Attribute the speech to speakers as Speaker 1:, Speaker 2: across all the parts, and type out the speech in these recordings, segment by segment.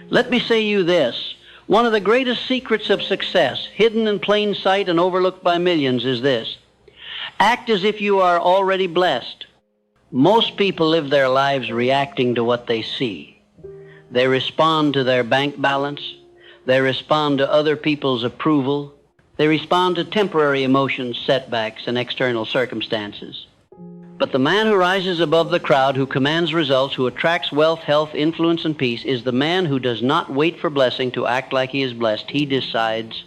Speaker 1: Let me say you this. One of the greatest secrets of success, hidden in plain sight and overlooked by millions, is this. Act as if you are already blessed. Most people live their lives reacting to what they see. They respond to their bank balance. They respond to other people's approval. They respond to temporary emotions, setbacks, and external circumstances. But the man who rises above the crowd, who commands results, who attracts wealth, health, influence, and peace, is the man who does not wait for blessing to act like he is blessed. He decides.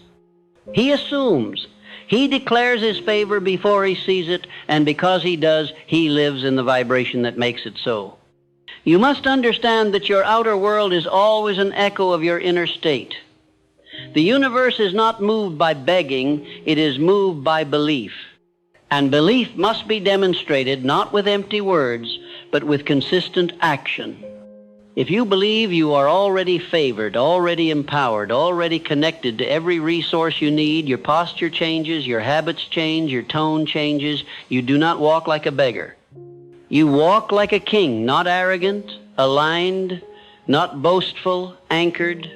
Speaker 1: He assumes. He declares his favor before he sees it, and because he does, he lives in the vibration that makes it so. You must understand that your outer world is always an echo of your inner state. The universe is not moved by begging, it is moved by belief. And belief must be demonstrated not with empty words, but with consistent action. If you believe you are already favored, already empowered, already connected to every resource you need, your posture changes, your habits change, your tone changes. You do not walk like a beggar. You walk like a king, not arrogant, aligned, not boastful, anchored.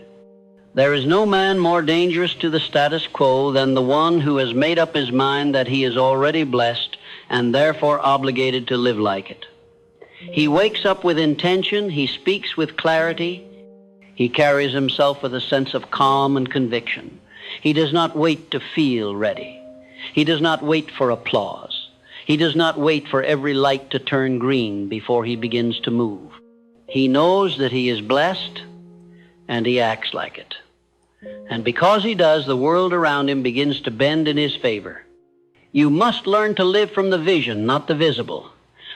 Speaker 1: There is no man more dangerous to the status quo than the one who has made up his mind that he is already blessed and therefore obligated to live like it. He wakes up with intention, he speaks with clarity, he carries himself with a sense of calm and conviction. He does not wait to feel ready. He does not wait for applause. He does not wait for every light to turn green before he begins to move. He knows that he is blessed and he acts like it. And because he does, the world around him begins to bend in his favor. You must learn to live from the vision, not the visible.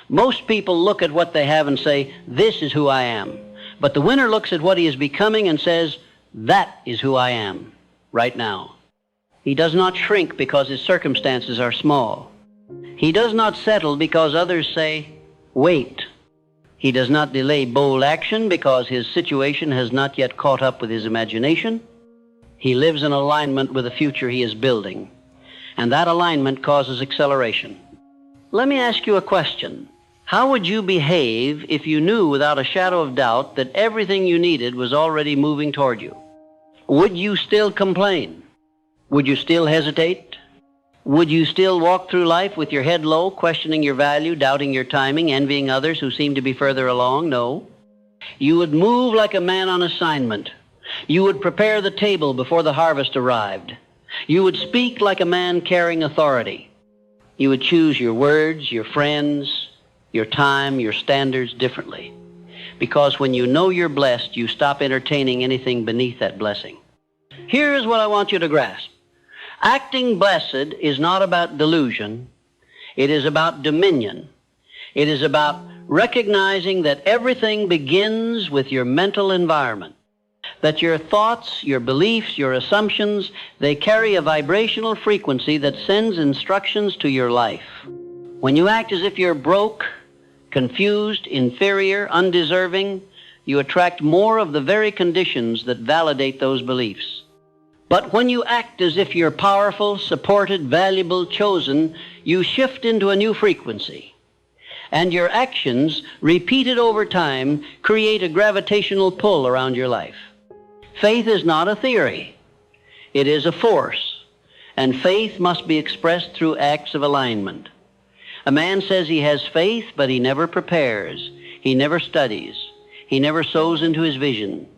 Speaker 1: Most people look at what they have and say, this is who I am. But the winner looks at what he is becoming and says, that is who I am right now. He does not shrink because his circumstances are small. He does not settle because others say, wait. He does not delay bold action because his situation has not yet caught up with his imagination. He lives in alignment with the future he is building, and that alignment causes acceleration. Let me ask you a question. How would you behave if you knew without a shadow of doubt that everything you needed was already moving toward you? Would you still complain? Would you still hesitate? Would you still walk through life with your head low, questioning your value, doubting your timing, envying others who seem to be further along? No. You would move like a man on assignment. You would prepare the table before the harvest arrived. You would speak like a man carrying authority. You would choose your words, your friends, your time, your standards differently. Because when you know you're blessed, you stop entertaining anything beneath that blessing. Here's what I want you to grasp. Acting blessed is not about delusion. It is about dominion. It is about recognizing that everything begins with your mental environment. That your thoughts, your beliefs, your assumptions, they carry a vibrational frequency that sends instructions to your life. When you act as if you're broke, confused, inferior, undeserving, you attract more of the very conditions that validate those beliefs. But when you act as if you're powerful, supported, valuable, chosen, you shift into a new frequency. And your actions, repeated over time, create a gravitational pull around your life. Faith is not a theory. It is a force. And faith must be expressed through acts of alignment. A man says he has faith, but he never prepares. He never studies. He never sows into his vision.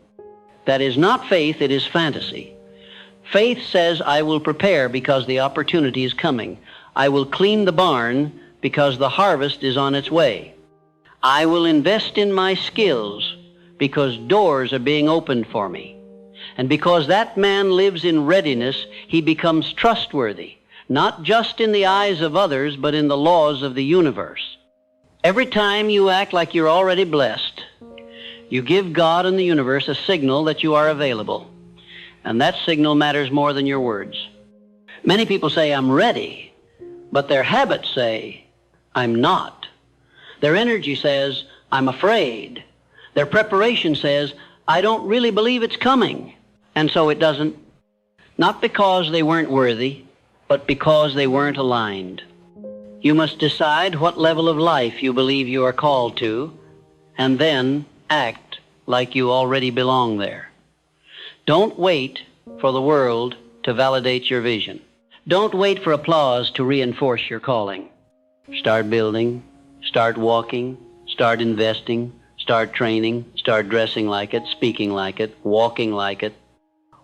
Speaker 1: That is not faith, it is fantasy. Faith says, I will prepare because the opportunity is coming. I will clean the barn because the harvest is on its way. I will invest in my skills because doors are being opened for me. And because that man lives in readiness, he becomes trustworthy, not just in the eyes of others, but in the laws of the universe. Every time you act like you're already blessed, you give God and the universe a signal that you are available. And that signal matters more than your words. Many people say, I'm ready, but their habits say, I'm not. Their energy says, I'm afraid. Their preparation says, I don't really believe it's coming. And so it doesn't. Not because they weren't worthy, but because they weren't aligned. You must decide what level of life you believe you are called to, and then act like you already belong there. Don't wait for the world to validate your vision. Don't wait for applause to reinforce your calling. Start building, start walking, start investing, start training, start dressing like it, speaking like it, walking like it.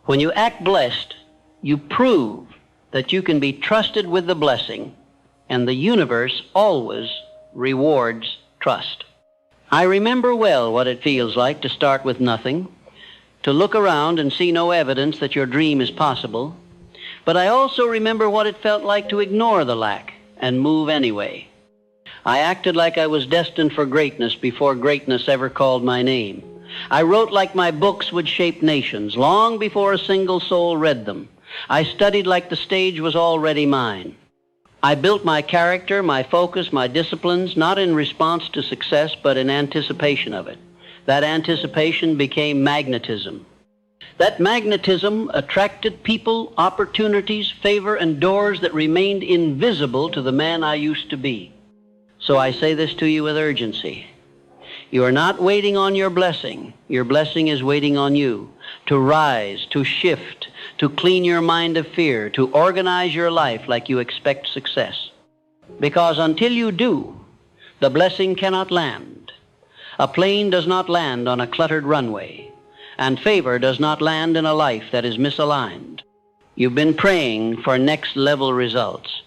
Speaker 1: When you act blessed, you prove that you can be trusted with the blessing, and the universe always rewards trust. I remember well what it feels like to start with nothing, to look around and see no evidence that your dream is possible, but I also remember what it felt like to ignore the lack and move anyway. I acted like I was destined for greatness before greatness ever called my name. I wrote like my books would shape nations long before a single soul read them. I studied like the stage was already mine. I built my character, my focus, my disciplines, not in response to success, but in anticipation of it. That anticipation became magnetism. That magnetism attracted people, opportunities, favor, and doors that remained invisible to the man I used to be. So I say this to you with urgency. You are not waiting on your blessing. Your blessing is waiting on you to rise, to shift, to clean your mind of fear, to organize your life like you expect success. Because until you do, the blessing cannot land. A plane does not land on a cluttered runway, and favor does not land in a life that is misaligned. You've been praying for next level results.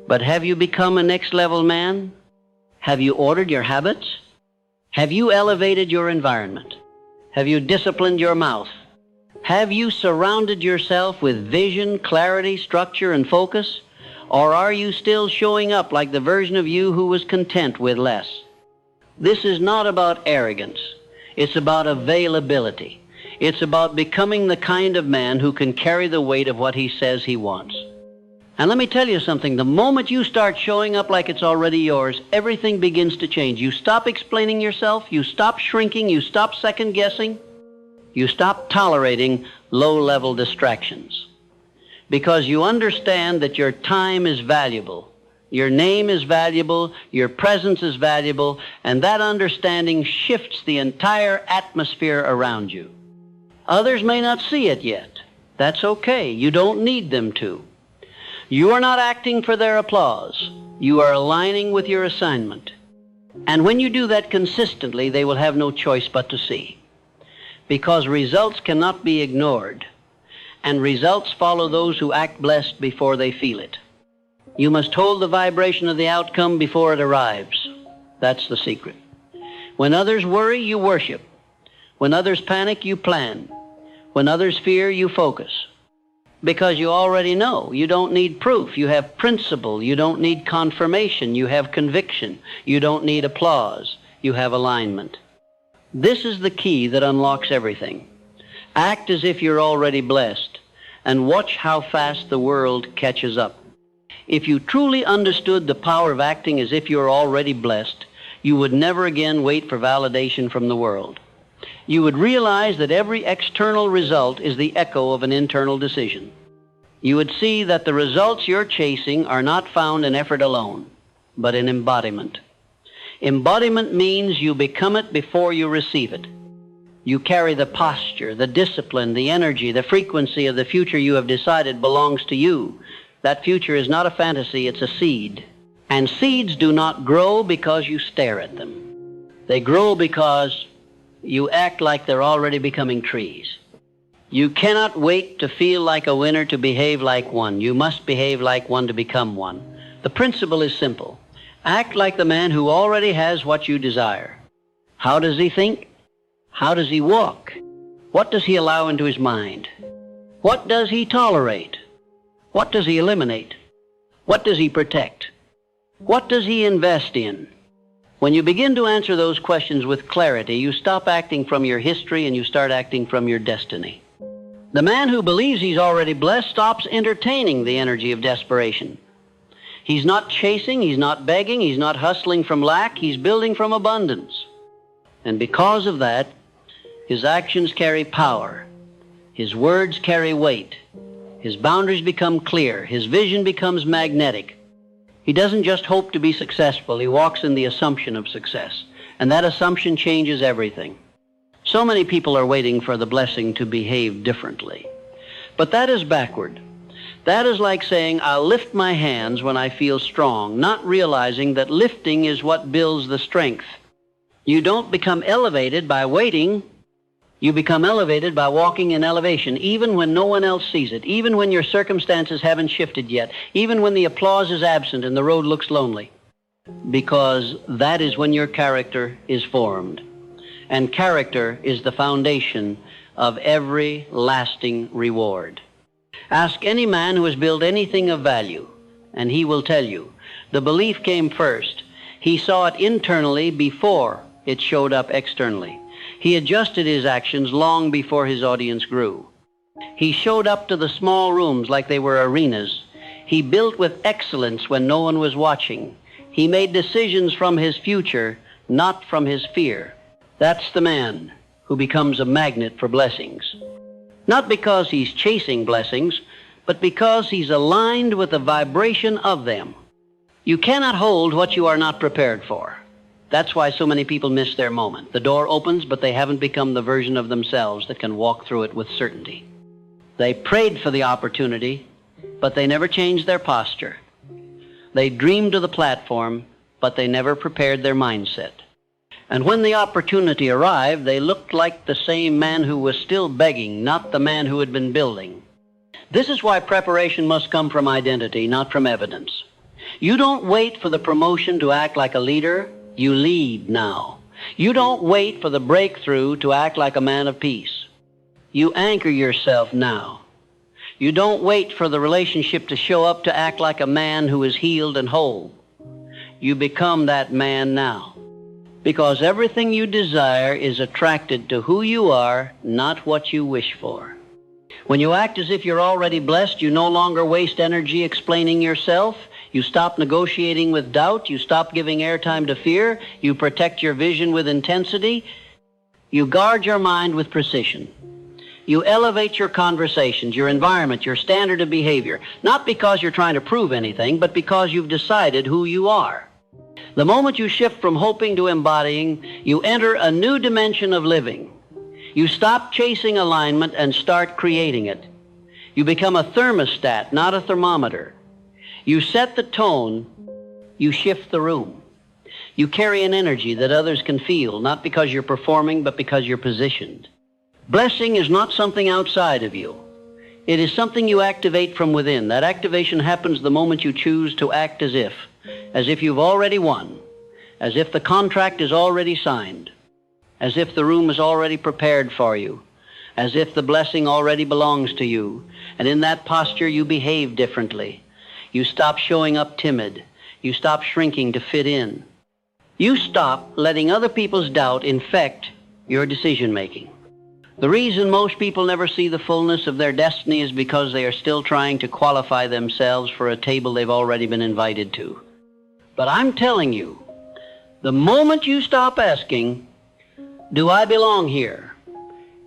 Speaker 1: But have you become a next level man? Have you ordered your habits? Have you elevated your environment? Have you disciplined your mouth? Have you surrounded yourself with vision, clarity, structure, and focus? Or are you still showing up like the version of you who was content with less? This is not about arrogance. It's about availability. It's about becoming the kind of man who can carry the weight of what he says he wants. And let me tell you something, the moment you start showing up like it's already yours, everything begins to change. You stop explaining yourself, you stop shrinking, you stop second-guessing, you stop tolerating low-level distractions. Because you understand that your time is valuable, your name is valuable, your presence is valuable, and that understanding shifts the entire atmosphere around you. Others may not see it yet. That's okay. You don't need them to. You are not acting for their applause. You are aligning with your assignment. And when you do that consistently, they will have no choice but to see. Because results cannot be ignored. And results follow those who act blessed before they feel it. You must hold the vibration of the outcome before it arrives. That's the secret. When others worry, you worship. When others panic, you plan. When others fear, you focus. Because you already know. You don't need proof. You have principle. You don't need confirmation. You have conviction. You don't need applause. You have alignment. This is the key that unlocks everything. Act as if you're already blessed, and watch how fast the world catches up. If you truly understood the power of acting as if you're already blessed, you would never again wait for validation from the world. You would realize that every external result is the echo of an internal decision. You would see that the results you're chasing are not found in effort alone, but in embodiment. Embodiment means you become it before you receive it. You carry the posture, the discipline, the energy, the frequency of the future you have decided belongs to you. That future is not a fantasy, it's a seed. And seeds do not grow because you stare at them. They grow because you act like they're already becoming trees. You cannot wait to feel like a winner to behave like one. You must behave like one to become one. The principle is simple. Act like the man who already has what you desire. How does he think? How does he walk? What does he allow into his mind? What does he tolerate? What does he eliminate? What does he protect? What does he invest in? When you begin to answer those questions with clarity, you stop acting from your history and you start acting from your destiny. The man who believes he's already blessed stops entertaining the energy of desperation. He's not chasing, he's not begging, he's not hustling from lack, he's building from abundance. And because of that, his actions carry power, his words carry weight, his boundaries become clear, his vision becomes magnetic. He doesn't just hope to be successful, he walks in the assumption of success. And that assumption changes everything. So many people are waiting for the blessing to behave differently. But that is backward. That is like saying, I'll lift my hands when I feel strong, not realizing that lifting is what builds the strength. You don't become elevated by waiting. You become elevated by walking in elevation, even when no one else sees it, even when your circumstances haven't shifted yet, even when the applause is absent and the road looks lonely. Because that is when your character is formed. And character is the foundation of every lasting reward. Ask any man who has built anything of value, and he will tell you, the belief came first. He saw it internally before it showed up externally. He adjusted his actions long before his audience grew. He showed up to the small rooms like they were arenas. He built with excellence when no one was watching. He made decisions from his future, not from his fear. That's the man who becomes a magnet for blessings. Not because he's chasing blessings, but because he's aligned with the vibration of them. You cannot hold what you are not prepared for. That's why so many people miss their moment. The door opens, but they haven't become the version of themselves that can walk through it with certainty. They prayed for the opportunity, but they never changed their posture. They dreamed of the platform, but they never prepared their mindset. And when the opportunity arrived, they looked like the same man who was still begging, not the man who had been building. This is why preparation must come from identity, not from evidence. You don't wait for the promotion to act like a leader. You lead now. You don't wait for the breakthrough to act like a man of peace. You anchor yourself now. You don't wait for the relationship to show up to act like a man who is healed and whole. You become that man now. Because everything you desire is attracted to who you are, not what you wish for. When you act as if you're already blessed, you no longer waste energy explaining yourself. You stop negotiating with doubt. You stop giving airtime to fear. You protect your vision with intensity. You guard your mind with precision. You elevate your conversations, your environment, your standard of behavior, not because you're trying to prove anything, but because you've decided who you are. The moment you shift from hoping to embodying, you enter a new dimension of living. You stop chasing alignment and start creating it. You become a thermostat, not a thermometer. You set the tone, you shift the room. You carry an energy that others can feel, not because you're performing, but because you're positioned. Blessing is not something outside of you. It is something you activate from within. That activation happens the moment you choose to act as if you've already won, as if the contract is already signed, as if the room is already prepared for you, as if the blessing already belongs to you. And in that posture, you behave differently. You stop showing up timid. You stop shrinking to fit in. You stop letting other people's doubt infect your decision-making. The reason most people never see the fullness of their destiny is because they are still trying to qualify themselves for a table they've already been invited to. But I'm telling you, the moment you stop asking, do I belong here,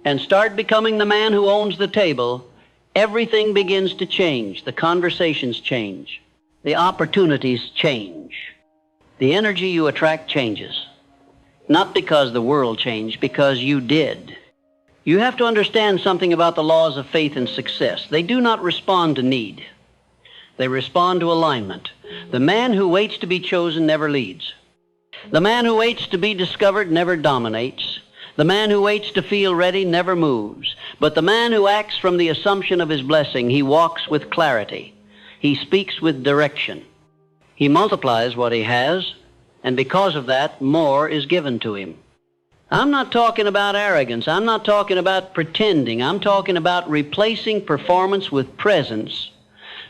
Speaker 1: and start becoming the man who owns the table, everything begins to change. The conversations change. The opportunities change. The energy you attract changes. Not because the world changed, because you did. You have to understand something about the laws of faith and success. They do not respond to need. They respond to alignment. The man who waits to be chosen never leads. The man who waits to be discovered never dominates. The man who waits to feel ready never moves. But the man who acts from the assumption of his blessing, he walks with clarity. He speaks with direction. He multiplies what he has, and because of that, more is given to him. I'm not talking about arrogance. I'm not talking about pretending. I'm talking about replacing performance with presence.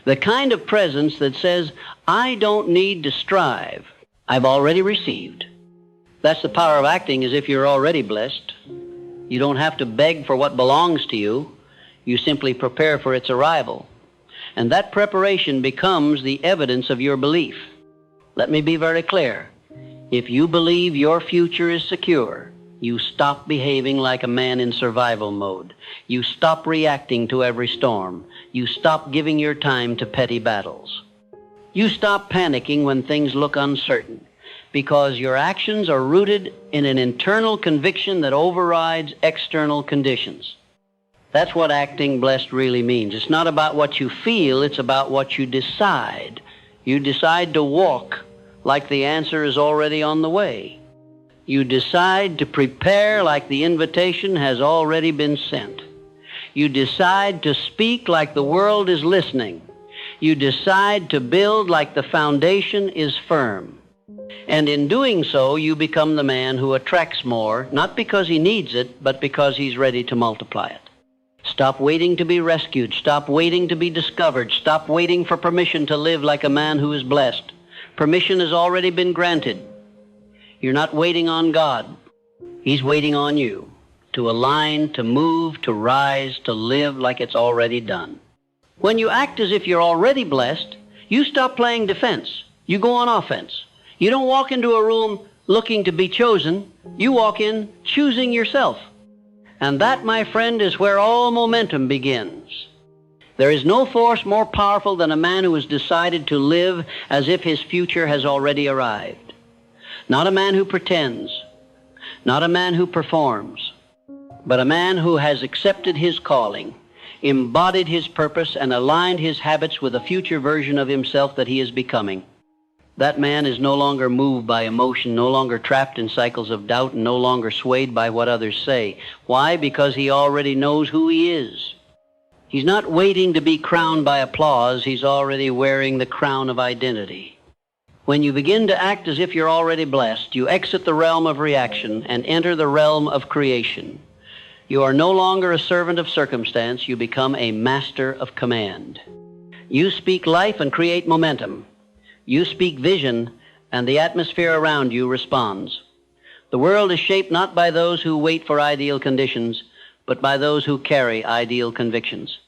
Speaker 1: The kind of presence that says, I don't need to strive. I've already received. That's the power of acting as if you're already blessed. You don't have to beg for what belongs to you. You simply prepare for its arrival. And that preparation becomes the evidence of your belief. Let me be very clear. If you believe your future is secure, you stop behaving like a man in survival mode. You stop reacting to every storm. You stop giving your time to petty battles. You stop panicking when things look uncertain. because your actions are rooted in an internal conviction that overrides external conditions. That's what acting blessed really means. It's not about what you feel, it's about what you decide. You decide to walk like the answer is already on the way. You decide to prepare like the invitation has already been sent. You decide to speak like the world is listening. You decide to build like the foundation is firm. And in doing so, you become the man who attracts more, not because he needs it, but because he's ready to multiply it. Stop waiting to be rescued. Stop waiting to be discovered. Stop waiting for permission to live like a man who is blessed. Permission has already been granted. You're not waiting on God. He's waiting on you to align, to move, to rise, to live like it's already done. When you act as if you're already blessed, you stop playing defense. You go on offense. You don't walk into a room looking to be chosen. You walk in choosing yourself. And that, my friend, is where all momentum begins. There is no force more powerful than a man who has decided to live as if his future has already arrived. Not a man who pretends, not a man who performs, but a man who has accepted his calling, embodied his purpose, and aligned his habits with a future version of himself that he is becoming. That man is no longer moved by emotion, no longer trapped in cycles of doubt, and no longer swayed by what others say. Why? Because he already knows who he is. He's not waiting to be crowned by applause. He's already wearing the crown of identity. When you begin to act as if you're already blessed, you exit the realm of reaction and enter the realm of creation. You are no longer a servant of circumstance. You become a master of command. You speak life and create momentum. You speak vision, and the atmosphere around you responds. The world is shaped not by those who wait for ideal conditions, but by those who carry ideal convictions.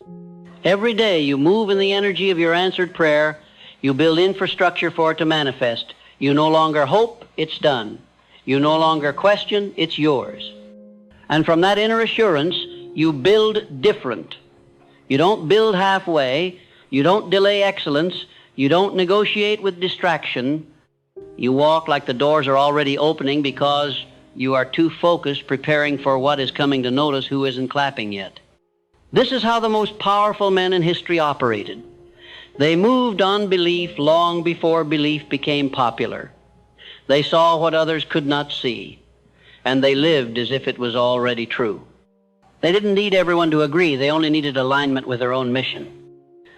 Speaker 1: Every day you move in the energy of your answered prayer. You build infrastructure for it to manifest. You no longer hope, it's done. You no longer question, it's yours. And from that inner assurance, you build different. You don't build halfway. You don't delay excellence. You don't negotiate with distraction. You walk like the doors are already opening because you are too focused preparing for what is coming to notice who isn't clapping yet. This is how the most powerful men in history operated. They moved on belief long before belief became popular. They saw what others could not see, and they lived as if it was already true. They didn't need everyone to agree. They only needed alignment with their own mission.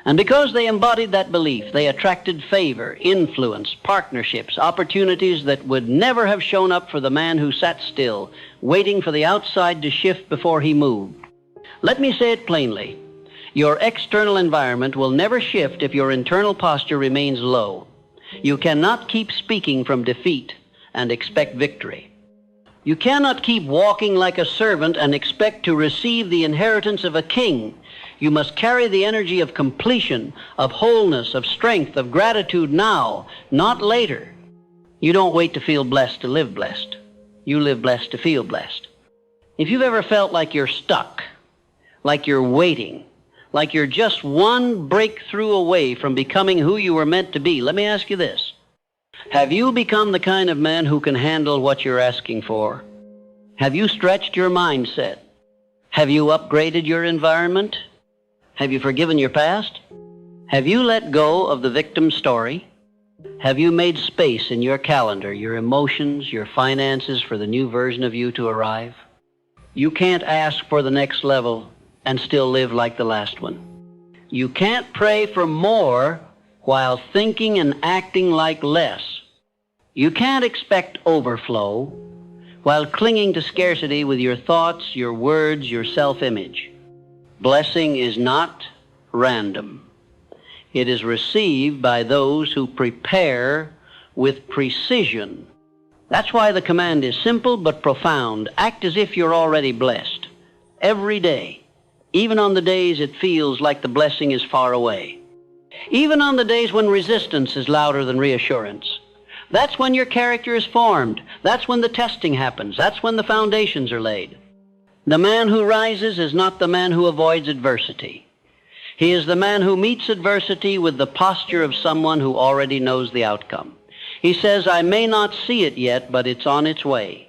Speaker 1: And because they embodied that belief, they attracted favor, influence, partnerships, opportunities that would never have shown up for the man who sat still, waiting for the outside to shift before he moved. Let me say it plainly. Your external environment will never shift if your internal posture remains low. You cannot keep speaking from defeat and expect victory. You cannot keep walking like a servant and expect to receive the inheritance of a king. You must carry the energy of completion, of wholeness, of strength, of gratitude now, not later. You don't wait to feel blessed to live blessed. You live blessed to feel blessed. If you've ever felt like you're stuck, like you're waiting, like you're just one breakthrough away from becoming who you were meant to be, let me ask you this. Have you become the kind of man who can handle what you're asking for? Have you stretched your mindset? Have you upgraded your environment? Have you forgiven your past? Have you let go of the victim story? Have you made space in your calendar, your emotions, your finances for the new version of you to arrive? You can't ask for the next level and still live like the last one. You can't pray for more while thinking and acting like less. You can't expect overflow while clinging to scarcity with your thoughts, your words, your self-image. Blessing is not random. It is received by those who prepare with precision. That's why the command is simple but profound. Act as if you're already blessed. Every day. Even on the days it feels like the blessing is far away. Even on the days when resistance is louder than reassurance. That's when your character is formed. That's when the testing happens. That's when the foundations are laid. The man who rises is not the man who avoids adversity. He is the man who meets adversity with the posture of someone who already knows the outcome. He says, I may not see it yet, but it's on its way.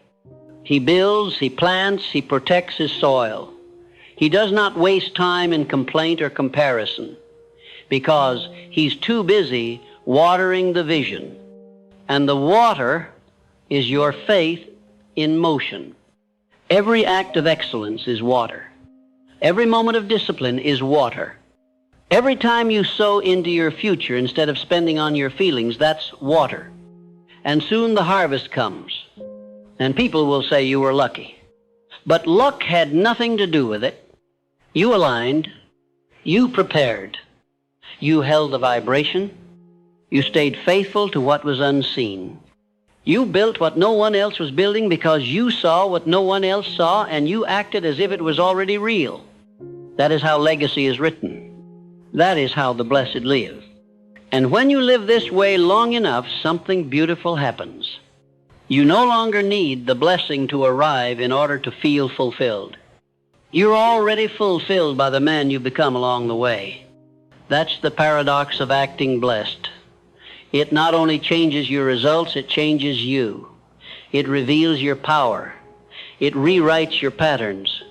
Speaker 1: He builds, he plants, he protects his soil. He does not waste time in complaint or comparison because he's too busy watering the vision. And the water is your faith in motion. Every act of excellence is water. Every moment of discipline is water. Every time you sow into your future instead of spending on your feelings, that's water. And soon the harvest comes. And people will say you were lucky. But luck had nothing to do with it. You aligned. You prepared. You held the vibration. You stayed faithful to what was unseen. You built what no one else was building because you saw what no one else saw, and you acted as if it was already real. That is how legacy is written. That is how the blessed live. And when you live this way long enough, something beautiful happens. You no longer need the blessing to arrive in order to feel fulfilled. You're already fulfilled by the man you become along the way. That's the paradox of acting blessed. It not only changes your results, it changes you. It reveals your power. It rewrites your patterns.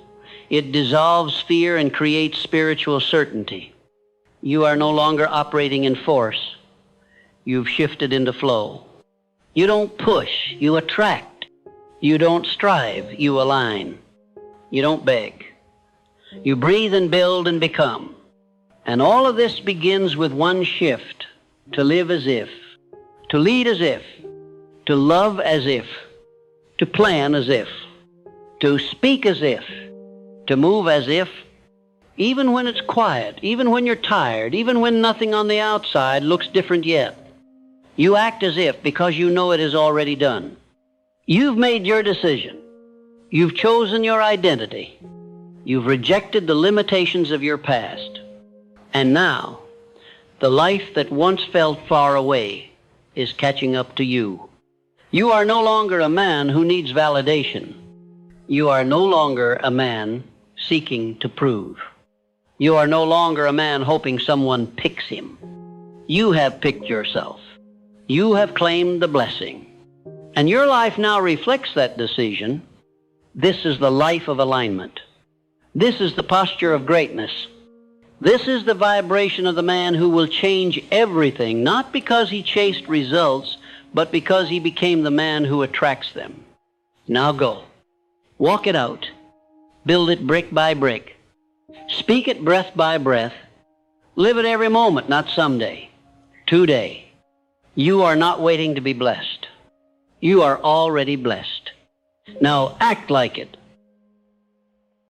Speaker 1: It dissolves fear and creates spiritual certainty. You are no longer operating in force. You've shifted into flow. You don't push, you attract. You don't strive, you align. You don't beg. You breathe and build and become. And all of this begins with one shift: to live as if, to lead as if, to love as if, to plan as if, to speak as if, to move as if, even when it's quiet, even when you're tired, even when nothing on the outside looks different yet. You act as if because you know it is already done. You've made your decision. You've chosen your identity. You've rejected the limitations of your past. And now, the life that once felt far away is catching up to you. You are no longer a man who needs validation. You are no longer a man seeking to prove. You are no longer a man hoping someone picks him. You have picked yourself. You have claimed the blessing. And your life now reflects that decision. This is the life of alignment. This is the posture of greatness. This is the vibration of the man who will change everything, not because he chased results, but because he became the man who attracts them. Now go. Walk it out. Build it brick by brick. Speak it breath by breath. Live it every moment, not someday. Today. You are not waiting to be blessed. You are already blessed. Now act like it.